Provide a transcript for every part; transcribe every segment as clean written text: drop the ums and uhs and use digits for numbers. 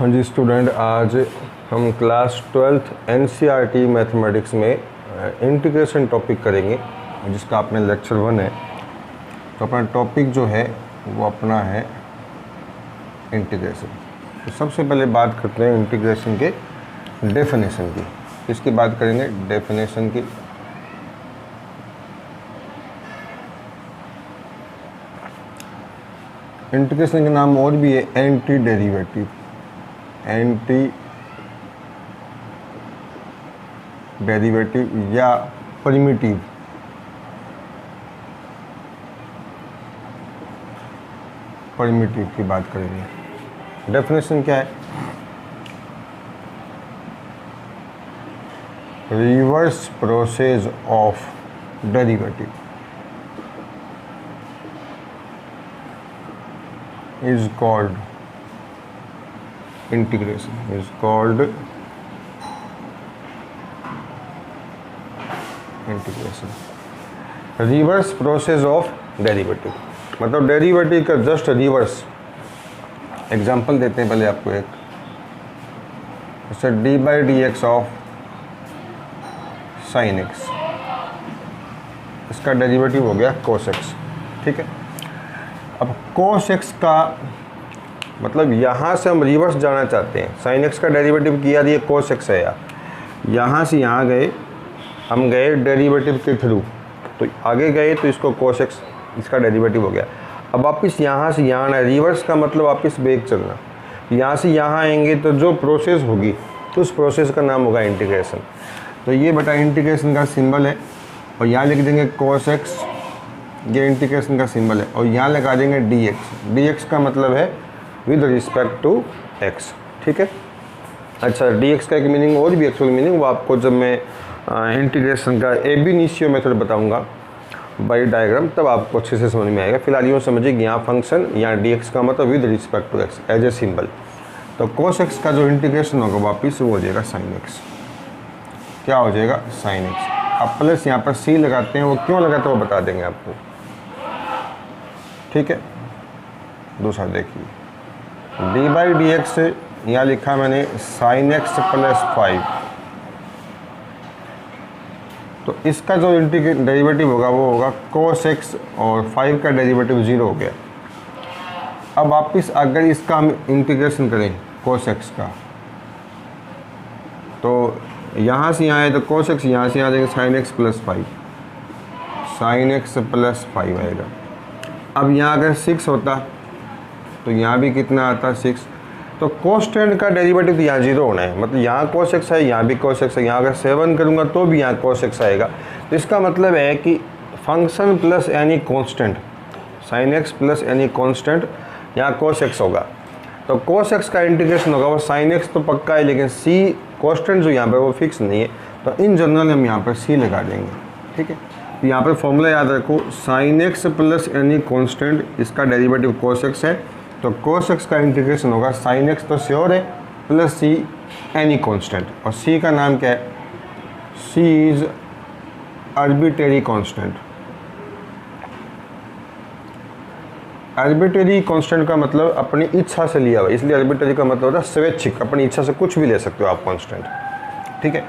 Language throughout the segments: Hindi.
हाँ जी स्टूडेंट, आज हम क्लास 12th एनसीईआरटी मैथमेटिक्स में इंटीग्रेशन टॉपिक करेंगे, जिसका अपने लेक्चर 1 है। तो अपना टॉपिक जो है वो अपना है इंटीग्रेशन। तो सबसे पहले बात करते हैं इंटीग्रेशन के डेफिनेशन की। इसकी बात करेंगे डेफिनेशन की। इंटीग्रेशन के नाम और भी है एंटी डेरिवेटिव, एंटी डेरिवेटिव या प्रिमिटिव। प्रिमिटिव की बात करेंगे। डेफिनेशन क्या है? Reverse process of derivative is called integration, is called integration। Reverse process of derivative मतलब डेरिवेटिव का जस्ट रिवर्स। एग्जांपल देते हैं पहले आपको एक, जैसे D by d x of sine x, इसका डेरिवेटिव हो गया कोस एक्स। ठीक है, अब कोस एक्स का मतलब यहाँ से हम रिवर्स जाना चाहते हैं। साइन एक्स का डेरिवेटिव किया, ये कोस एक्स है यार। यहाँ से यहाँ गए, हम गए डेरिवेटिव के थ्रू, तो आगे गए तो इसको कोस एक्स, इसका डेरिवेटिव हो गया। अब वापस यहाँ से यहाँ आना, रिवर्स का मतलब वापस बैक चलना। यहाँ से यहाँ आएंगे तो जो प्रोसेस होगी तो उस प्रोसेस का नाम होगा इंटीग्रेशन। तो ये बेटा इंटीग्रेशन का सिंबल है, और यहाँ लिख देंगे कोस एक्स, ये इंटीग्रेशन का सिंबल है, और यहाँ लगा देंगे डी एक्स। डी एक्स का मतलब है विद रिस्पेक्ट टू एक्स। ठीक है, अच्छा डी एक्स का एक मीनिंग और भी, एक्चुअल मीनिंग वो आपको जब मैं इंटीग्रेशन का एब इनिशियो मेथड बताऊंगा बाई डायग्राम, तब आपको अच्छे से समझ में आएगा। फिलहाल यूँ समझिए कि यहाँ फंक्शन, यहाँ डी एक्स का मतलब with respect to x as a symbol. तो कोस एक्स का जो इंटीग्रेशन होगा वापिस वो हो जाएगा साइन एक्स। क्या हो जाएगा? Sine x. अब प्लस यहाँ पर सी लगाते हैं, वो क्यों लगाते हैं वो बता देंगे आपको। ठीक है, दूसरा देखिए, डी बाई डी एक्स यहाँ लिखा मैंने साइन एक्स प्लस 5। तो इसका जो डेरिवेटिव होगा वो होगा कोस एक्स, और 5 का डेरिवेटिव 0 हो गया। अब वापिस अगर इसका हम इंटीग्रेशन करें कोस एक्स का, तो यहाँ से यहाँ आए तो कोस एक्स, यहाँ से यहाँ आ जाएगा sign x plus 5, sign x plus 5 आएगा। अब यहाँ अगर 6 होता तो यहाँ भी कितना आता? 6। तो कोस्टेंट का डेरिवेटिव तो यहाँ 0 होना है, मतलब यहाँ कोस एक्स है, यहाँ भी कोस एक्स है। यहाँ अगर 7 करूँगा तो भी यहाँ कोस एक्स आएगा। तो इसका मतलब है कि function plus any constant, sign x plus any constant, यहाँ कोस एक्स होगा। तो कोस एक्स का इंटीग्रेशन होगा वो साइन एक्स तो पक्का है, लेकिन सी कांस्टेंट जो यहाँ पर वो फिक्स नहीं है। तो इन जनरल हम यहाँ पर सी लगा देंगे। ठीक है, तो यहाँ पर फॉर्मूला याद रखो, sine x plus any constant, इसका डेरिवेटिव कोस एक्स है। तो कोस एक्स का इंटीग्रेशन होगा साइन एक्स तो श्योर है, प्लस सी एनी कांस्टेंट, और सी का नाम क्या है? C is arbitrary constant. Arbitrary constant का मतलब अपनी इच्छा से लिया हुआ, इसलिए आर्बिट्रेरी का मतलब होता है स्वैच्छिक, अपनी इच्छा से कुछ भी ले सकते हो आप कांस्टेंट। ठीक है,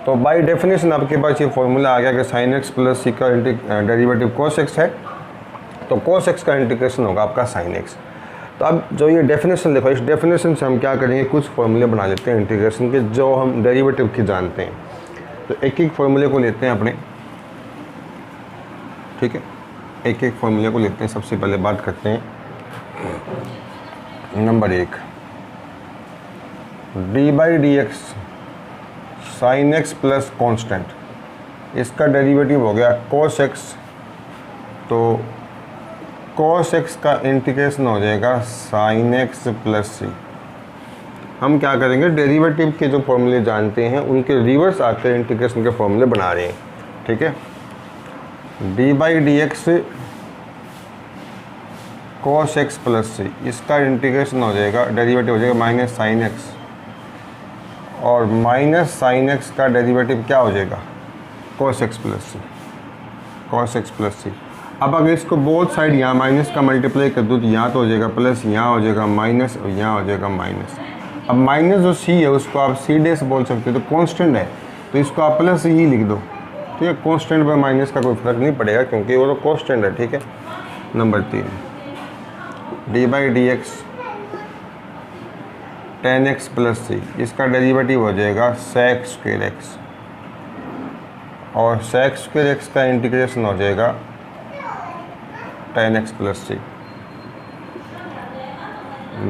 तो बाय डेफिनेशन आपके पास ये फॉर्मूला आ गया कि साइन एक्स प्लस सी का डेरिवेटिव कोस एक्स है, तो कोस एक्स का इंटीग्रेशन होगा आपका साइन एक्स। तो अब जो ये डेफिनेशन देखो, इस डेफिनेशन से हम क्या करेंगे, कुछ फॉर्मूले बना लेते हैं इंटीग्रेशन के जो हम डेरिवेटिव की जानते हैं। तो एक एक फॉर्मूले को लेते हैं अपने। ठीक है, एक एक फॉर्मूले को लेते हैं। सबसे पहले बात करते हैं number 1, D by d x sign x plus constant, इसका डेरिवेटिव हो गया कोस एक्स। तो कोस एक्स का इंटीग्रेशन हो जाएगा साइन एक्स प्लस सी। हम क्या करेंगे, डेरिवेटिव के जो फॉर्मूले जानते हैं उनके रिवर्स आकर इंटीग्रेशन के फॉर्मूले बना रहे हैं। ठीक है, d by d x cos x plus c, इसका इंटीग्रेशन हो जाएगा, डेरिवेटिव हो जाएगा माइनस साइन एक्स, और माइनस साइन एक्स का डेरिवेटिव क्या हो जाएगा? Cos x plus c, cos x plus c. अब अगर इसको बोथ साइड यहाँ माइनस का मल्टीप्लाई कर दूँ तो यहाँ तो हो जाएगा प्लस, यहाँ हो जाएगा माइनस और यहाँ हो जाएगा माइनस। अब माइनस जो सी है उसको आप सी डेस बोल सकते हो, तो कांस्टेंट है तो इसको आप प्लस ही लिख दो, ठीक है। कांस्टेंट पर माइनस का कोई फर्क नहीं पड़ेगा क्योंकि वो तो कांस्टेंट है, ठीक है। Number 3 d by d x tan x plus c, इसका डेरिवेटिव हो जाएगा सेक स्क्वेयर एक्स, और सेक स्क्वेयर एक्स का इंटीग्रेशन हो जाएगा tan x plus c.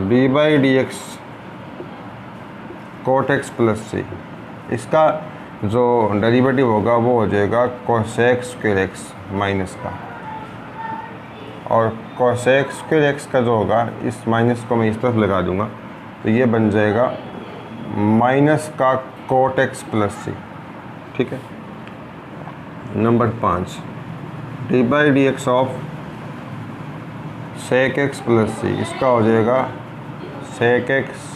D by d x cot x plus c, इसका जो डेरिवेटिव होगा वो हो जाएगा कोसेक स्क्वेयर एक्स माइनस का, और कोसेक स्क्वेयर एक्स का जो होगा इस माइनस को मैं इस तरफ लगा दूंगा तो ये बन जाएगा माइनस का कोट एक्स प्लस सी, ठीक है। Number 5 d by d x of sec x plus c, इसका हो जाएगा सेक एक्स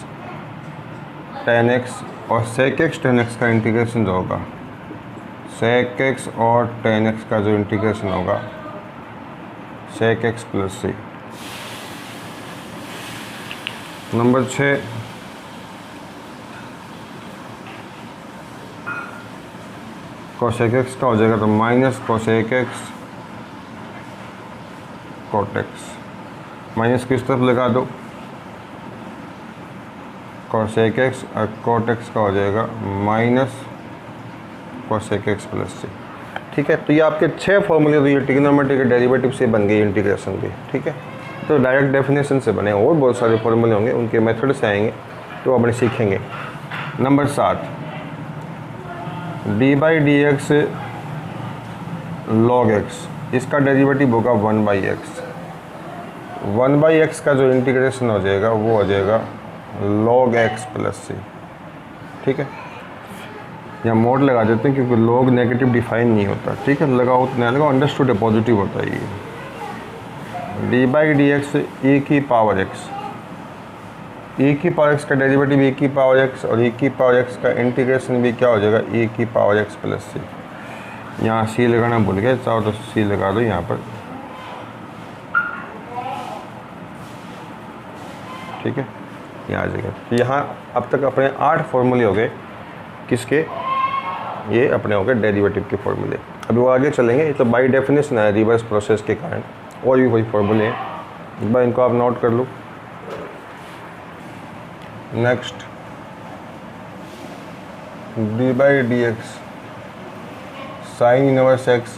टेन एक्स, और सेक एक्स टेन एक्स का इंटीग्रेशन जो होगा सेक एक्स और टेन एक्स का जो इंटीग्रेशन होगा sec x plus c. Number 6 cosec x का हो जाएगा तो minus cosec x cot x, minus किस तरफ लगा दो कोसेक एक्स, और कोट एक्स का हो जाएगा minus cosec x plus c, ठीक है। तो ये आपके 6 फॉर्मूले तो ये ट्रिग्नोमेट्री के डेरिवेटिव से बन गई इंटीग्रेशन के, ठीक है। तो डायरेक्ट डेफिनेशन से बने और बहुत सारे फॉर्मूले होंगे, उनके मेथड से आएंगे तो अपने सीखेंगे। Number 7 D by d x log x, इसका डेरिवेटिव होगा 1 बाई एक्स, 1 बाई एक्स का जो इंटीग्रेशन हो जाएगा वो हो जाएगा लॉग एक्स प्लस सी, ठीक है। या मोड लगा देते हैं क्योंकि लॉग नेगेटिव डिफाइन नहीं होता, ठीक है। लगाओ तो नहीं लगाओ, अंडरस्टूड है, पॉजिटिव होता है ये। डी बाई डी एक्स ए की पावर एक्स, ए की पावर एक्स का डेरिवेटिव ए की पावर एक्स, और ए की पावर एक्स का इंटीग्रेशन भी क्या हो जाएगा ए की पावर एक्स प्लस सी। यहाँ सी लगाना भूल गए, चाहो तो सी लगा दो यहाँ पर, ठीक है, यहाँ आ जाएगा। तो यहाँ अब तक अपने 8 फॉर्मूले हो गए, किसके, ये अपने हो गए डेरिवेटिव के फॉर्मूले। अभी वो आगे चलेंगे, ये तो बाई डेफिनेशन है रिवर्स प्रोसेस के कारण, और भी वही फॉर्मूले हैं, एक बार इनको आप नोट कर लो। Next d by d x sine inverse x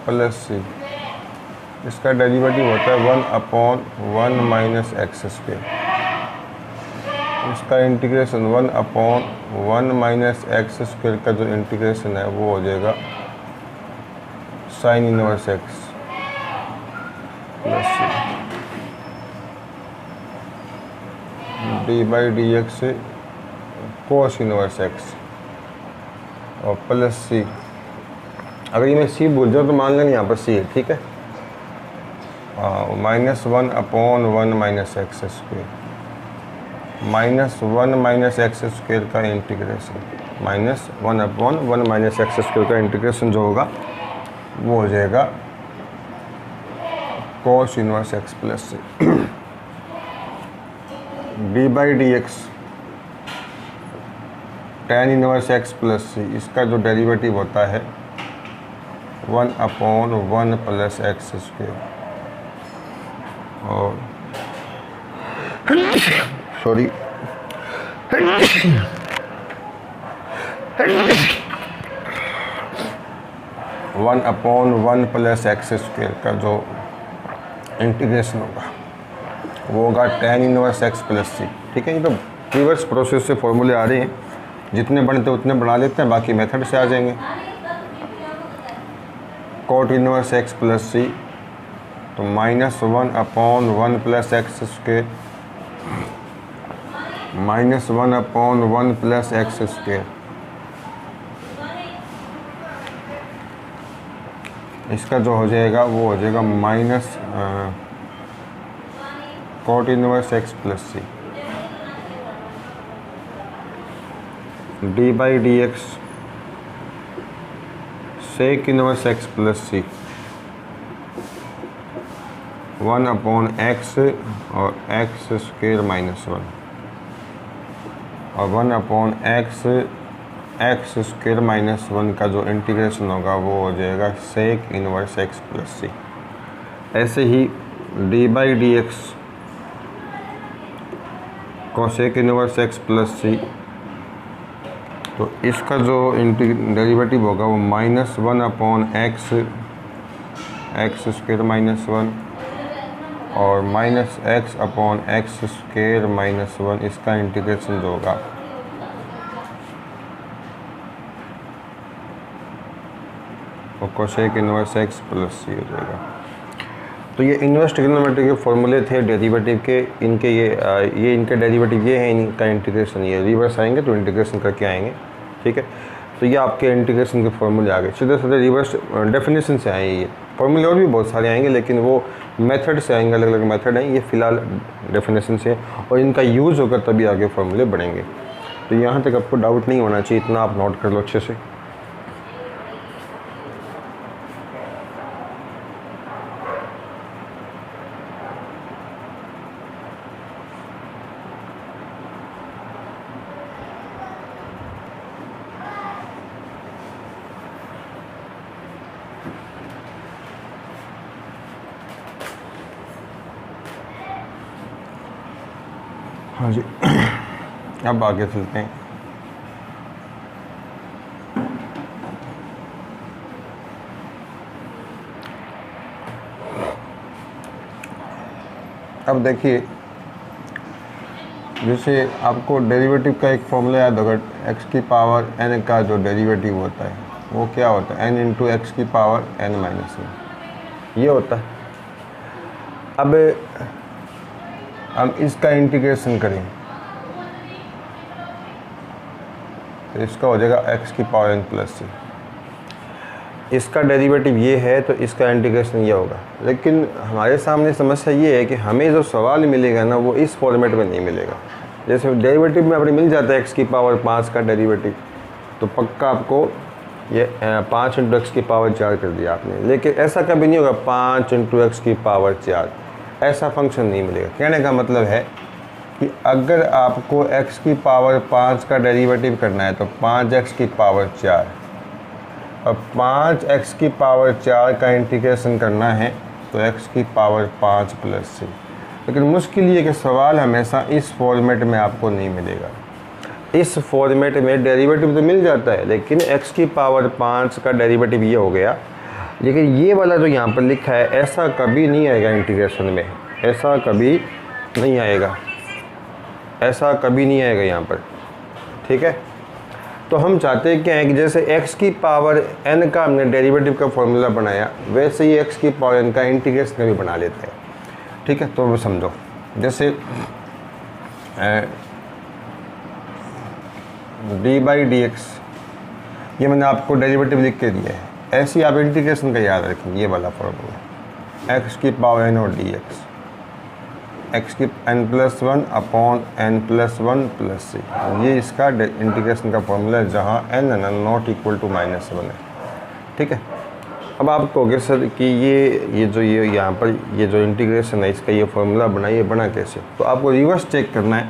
plus c, इसका डेरिवेटिव होता है 1/1 माइनस एक्स स्क्वायर, इसका इंटीग्रेशन 1/1 माइनस एक्स स्क्वायर का जो इंटीग्रेशन है वो हो जाएगा sine inverse x plus c. D by d x cos inverse x और प्लस सी, अगर ये मैं सी भूल जाऊँ तो मान लेंगे यहाँ पर सी है, ठीक है। -1/1 minus x square, -1 minus x square का इंटीग्रेशन, -1/1 माइनस एक्स स्क्वायर का इंटीग्रेशन जो होगा वो हो जाएगा cos inverse x plus c. D by d x tan inverse x plus c, इसका जो डेरिवेटिव होता है 1/1 प्लस एक्स स्क्वायर, और सॉरी 1/1 प्लस एक्स स्क्वायर का जो इंटीग्रेशन होगा वो होगा tan inverse x plus c, ठीक है। ये तो रिवर्स प्रोसेस से फॉर्मूले आ रहे हैं, जितने बनते उतने बना लेते हैं, बाकी मेथड से आ जाएंगे। Cot inverse x plus c, तो -1/1 plus x square, -1/1 plus x square, इसका जो हो जाएगा वो हो जाएगा minus cot inverse x plus c. D by d x sec inverse x plus c, 1/x और x स्क्वायर -1, और 1/x -1 का जो इंटीग्रेशन होगा वो हो जाएगा sec inverse x plus c. ऐसे ही d/dx cosec inverse x plus c, तो इसका जो डेरिवेटिव होगा वो -1/x-1 और -x/(x²-1) इसका इंटीग्रेशन जो होगा वो कोसेक इनवर्स x प्लस सी हो जाएगा। तो ये इनवर्स ट्रिग्नोमेट्री के फॉर्मूले थे डेरिवेटिव के, इनके ये इनके डेरिवेटिव ये हैं, इनका इंटीग्रेशन ये रिवर्स आएंगे तो इंटीग्रेशन करके आएंगे, ठीक है। तो ये आपके इंटीग्रेशन के फॉर्मूले आ गए, सीधे सीधे रिवर्स डेफिनेशन से आए ये फॉर्मूले, और भी बहुत सारे आएंगे लेकिन वो मेथड से आएंगे, अलग अलग मेथड हैं, ये फ़िलहाल डेफिनेशन से, और इनका यूज़ होकर तभी आगे फॉर्मूले बढ़ेंगे। तो यहाँ तक आपको डाउट नहीं होना चाहिए, इतना आप नोट कर लो अच्छे से। हाँ जी, अब आगे चलते हैं। अब देखिए, जैसे आपको डेरिवेटिव का एक फॉर्मूला याद होगा, x की पावर n का जो डेरिवेटिव होता है वो क्या होता है, n इंटू एक्स की पावर n माइनस 1, ये होता है। अब हम इसका इंटीग्रेशन करें तो इसका हो जाएगा x की पावर n प्लस सी। इसका डेरिवेटिव ये है तो इसका इंटीग्रेशन ये होगा, लेकिन हमारे सामने समस्या ये है कि हमें जो सवाल मिलेगा ना वो इस फॉर्मेट में नहीं मिलेगा। जैसे डेरिवेटिव में अपने मिल जाता है x की पावर 5 का डेरिवेटिव, तो पक्का आपको ये 5 इंटू एक्स की पावर 4 कर दिया आपने, लेकिन ऐसा कभी नहीं होगा 5 इंटू एक्स की पावर 4, ऐसा फंक्शन नहीं मिलेगा। कहने का मतलब है कि अगर आपको x की पावर 5 का डेरिवेटिव करना है तो 5x की पावर 4 और 5x की पावर 4 का इंटीग्रेशन करना है तो x की पावर 5 प्लस सी। लेकिन मुश्किल ये कि सवाल हमेशा इस फॉर्मेट में आपको नहीं मिलेगा। इस फॉर्मेट में डेरिवेटिव तो मिल जाता है, लेकिन x की पावर 5 का डेरिवेटिव ये हो गया, लेकिन ये वाला जो यहाँ पर लिखा है ऐसा कभी नहीं आएगा इंटीग्रेशन में, ऐसा कभी नहीं आएगा, ऐसा कभी नहीं आएगा यहाँ पर, ठीक है। तो हम चाहते हैं क्या है कि जैसे x की पावर n का हमने डेरिवेटिव का फॉर्मूला बनाया, वैसे ही x की पावर n का इंटीग्रेशन भी बना लेते हैं, ठीक है। तो वो समझो, जैसे d/dx ये मैंने आपको डेरिवेटिव लिख के दिया है, ऐसे ही आप इंटीग्रेशन का याद रखेंगे, ये वाला फॉर्मूला x की पावर n और dx, x की n+1 अपॉन n+1 प्लस सी, ये इसका इंटीग्रेशन का फॉर्मूला है जहाँ n नॉट इक्वल टू -1 है, ठीक है। अब आप कहोगे सर कि ये जो यहाँ पर ये जो इंटीग्रेशन है इसका ये फॉर्मूला बनाइए, बना कैसे? तो आपको रिवर्स चेक करना है।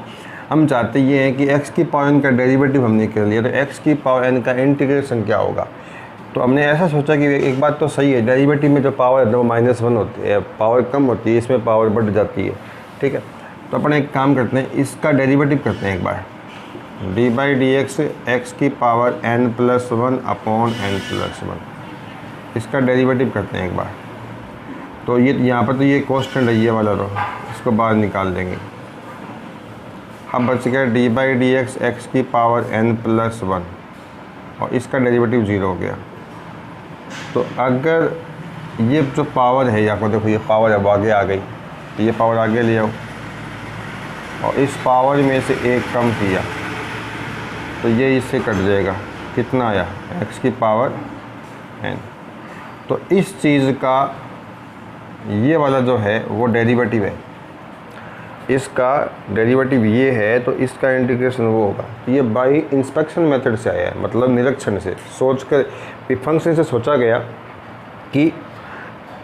हम चाहते ये हैं कि x की पावर n का डेरिवेटिव हमने कर लिया, तो x की पावर n का इंटीग्रेशन क्या होगा। तो हमने ऐसा सोचा कि एक बात तो सही है, डेरिवेटिव में जो पावर है वो -1 होती है, पावर कम होती है, इसमें पावर बढ़ जाती है, ठीक है। तो अपन एक काम करते हैं, इसका डेरिवेटिव करते हैं एक बार, d/dx x की पावर n+1 अपॉन n+1, इसका डेरिवेटिव करते हैं एक बार। तो ये यहाँ पर तो ये कांस्टेंट है, ये वाला रो, इसको बाहर निकाल देंगे। अब बच गया d/dx x की पावर n+1 और इसका डेरिवेटिव 0 हो गया। तो अगर ये जो पावर है, यहाँ को देखो ये पावर अब आगे आ गई, तो ये पावर आगे ले आओ और इस पावर में से एक कम किया तो ये इससे कट जाएगा, कितना आया x की पावर n। तो इस चीज़ का ये वाला जो है वो डेरिवेटिव है, इसका डेरिवेटिव ये है, तो इसका इंटीग्रेशन वो होगा। तो ये बाय इंस्पेक्शन मेथड से आया है, मतलब निरीक्षण से, सोच कर फंक्शन से सोचा गया कि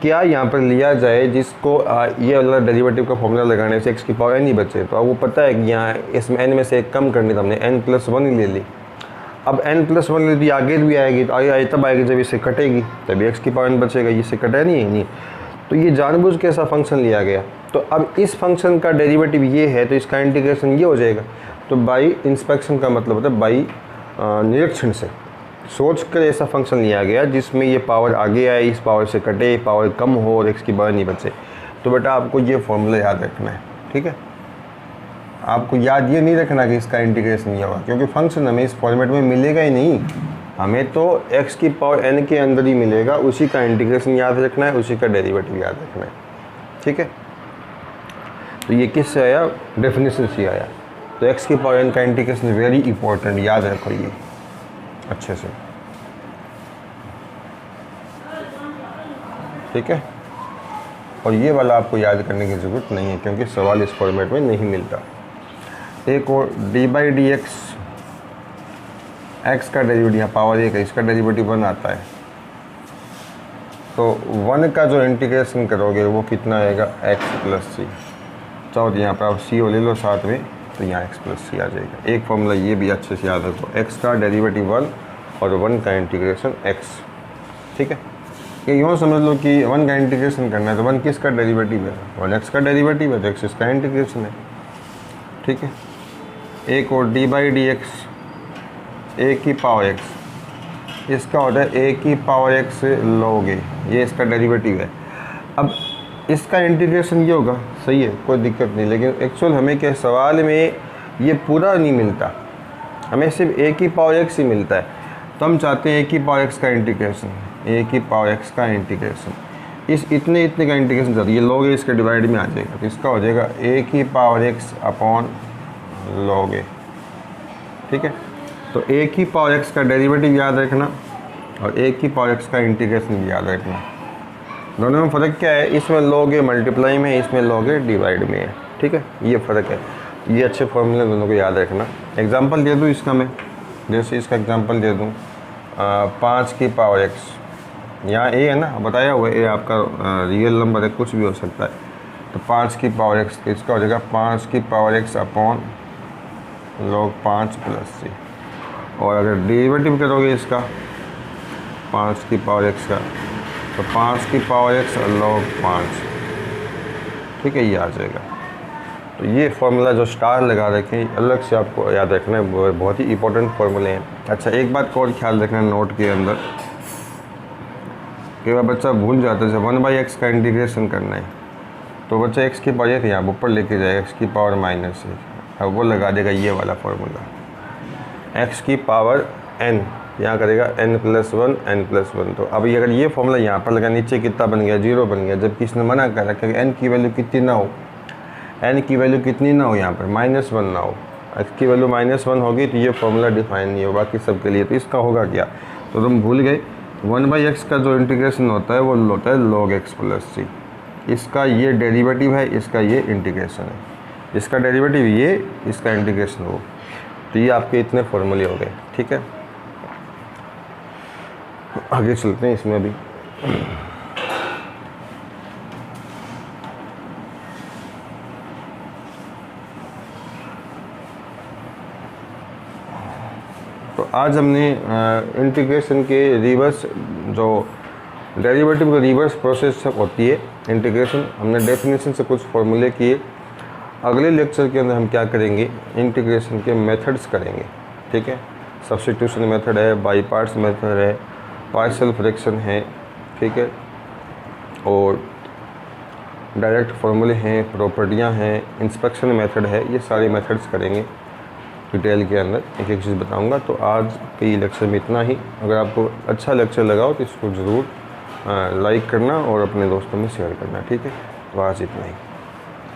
क्या यहाँ पर लिया जाए जिसको ये वाला डेरिवेटिव का फॉर्मूला लगाने से x की पावर n ही बचे। तो आपको पता है कि यहाँ इसमें n में से एक कम करनी, तो हमने n+1 ही ले ली। अब n+1 ले ली, आगे भी आएगी, तो आगे तब आएगी जब इसे कटेगी, तभी x की पावर n बचेगा। इसे कटा नहीं। तो ये जानबूझ के ऐसा फंक्शन लिया गया। तो अब इस फंक्शन का डेरिवेटिव ये है, तो इसका इंटीग्रेशन ये हो जाएगा। तो बाई इंस्पेक्शन का मतलब होता है बाई निरीक्षण से, सोच कर ऐसा फंक्शन लिया गया जिसमें ये पावर आगे आए, इस पावर से कटे, पावर कम हो और x की पावर नहीं बचे। तो बेटा आपको ये फॉर्मूला याद रखना है, ठीक है। आपको याद ये नहीं रखना कि इसका इंटीग्रेशन नहीं होगा, क्योंकि फंक्शन हमें इस फॉर्मेट में मिलेगा ही नहीं। हमें तो x की पावर n के अंदर ही मिलेगा, उसी का इंटीग्रेशन याद रखना है, उसी का डेरिवेटिव याद रखना है, ठीक है। तो ये किससे आया? डेफिनेशन से आया। तो x की पावर n का इंटीग्रेशन वेरी इंपॉर्टेंट, याद रखो ये अच्छे से, ठीक है। और ये वाला आपको याद करने की ज़रूरत नहीं है, क्योंकि सवाल इस फॉर्मेट में नहीं मिलता। एक और d/dx, x का डेरिवेटिव यहाँ पावर 1 है, इसका डेरिवेटिव 1 आता है। तो 1 का जो इंटीग्रेशन करोगे वो कितना आएगा? x+c। चाहो तो यहाँ पर आप c ले लो साथ में, तो यहाँ x+c आ जाएगा। एक फॉर्मूला ये भी अच्छे से याद रखो, x का डेरिवेटिव 1 और 1 का इंटीग्रेशन x, ठीक है। ये यूँ समझ लो कि 1 का इंटीग्रेशन करना है, तो 1 किसका डेरिवेटिव है? 1x का डेरिवेटिव है, तो x इसका इंटीग्रेशन है, ठीक है। एक और d/dx a की पावर x, इसका होता है a की पावर x log a, ये इसका डेरिवेटिव है। अब इसका इंटीग्रेशन ये होगा, सही है, कोई दिक्कत नहीं। लेकिन एक्चुअल हमें क्या सवाल में ये पूरा नहीं मिलता, हमें सिर्फ a की पावर x ही मिलता है। तो हम चाहते हैं a की पावर x का इंटीग्रेशन, a की पावर x का इंटीग्रेशन, इस इतने का इंटीग्रेशन चाहते हैं। ये log a इसके डिवाइड में आ जाएगा, तो इसका हो जाएगा a की power x upon log a, ठीक है। तो a की पावर x का डेरिवेटिव याद रखना और a की पावर x का इंटीग्रेशन भी याद रखना। दोनों में फ़र्क क्या है? इसमें log a मल्टीप्लाई में है, इसमें log a डिवाइड में है, ठीक है। ये फ़र्क है। ये अच्छे फॉर्मूले दोनों को याद रखना। एग्जांपल दे दूँ इसका मैं, जैसे इसका एग्जांपल दे दूँ 5 की पावर x, यहाँ a है ना, बताया हुआ है a आपका रियल नंबर है, कुछ भी हो सकता है। तो 5 की पावर x, इसका हो जाएगा 5 की power x upon log 5+c। और अगर डेरिवेटिव करोगे इसका 5 की पावर x का, तो 5 की पावर x और log 5, ठीक है, ये आ जाएगा। तो ये फार्मूला जो स्टार लगा रखें अलग से आपको याद रखना है, बहुत ही इंपॉर्टेंट फार्मूले हैं। अच्छा, एक बात को और ख्याल रखना नोट के अंदर, कई बार बच्चा भूल जाता है, जब 1/x का इंटीग्रेशन करना है तो बच्चा x की पावर 1 यहाँ ऊपर लेके जाएगा, x की पावर -1, अब वो लगा देगा ये वाला फार्मूला, x की पावर n यहाँ करेगा n+1 n+1। तो अब अगर ये फॉर्मूला यहाँ पर लगा, नीचे कितना बन गया? 0 बन गया, जबकि इसने मना कर रखा है n की वैल्यू कितनी ना हो, n की वैल्यू कितनी ना हो, यहाँ पर -1 ना हो। x की वैल्यू -1 होगी तो ये फॉर्मूला डिफाइन नहीं हो बाकी सब के लिए। तो इसका होगा क्या? तो तुम भूल गए, 1/x का जो इंटीग्रेशन होता है वो होता है log x+c। इसका ये डेरिवेटिव है, इसका ये इंटीग्रेशन है, इसका डेरिवेटिव ये, इसका इंटीग्रेशन वो। तो ये आपके इतने फॉर्मूले हो गए, ठीक है। आगे चलते हैं इसमें अभी। तो आज हमने इंटीग्रेशन के रिवर्स, जो डेरिवेटिव का रिवर्स प्रोसेस होती है इंटीग्रेशन, हमने डेफिनेशन से कुछ फॉर्मूले किए। अगले लेक्चर के अंदर हम क्या करेंगे? इंटीग्रेशन के मेथड्स करेंगे, ठीक है। सब्स्टिट्यूशन मेथड है, बाई पार्ट्स मेथड है, पार्शियल फ्रैक्शन है, ठीक है, और डायरेक्ट फार्मूले हैं, प्रॉपर्टियां हैं, इंस्पेक्शन मेथड है। ये सारे मेथड्स करेंगे डिटेल के अंदर, एक एक चीज़ बताऊंगा। तो आज के ये लेक्चर में इतना ही। अगर आपको अच्छा लेक्चर लगा हो तो इसको ज़रूर लाइक करना और अपने दोस्तों में शेयर करना, ठीक है। तो आज इतना ही।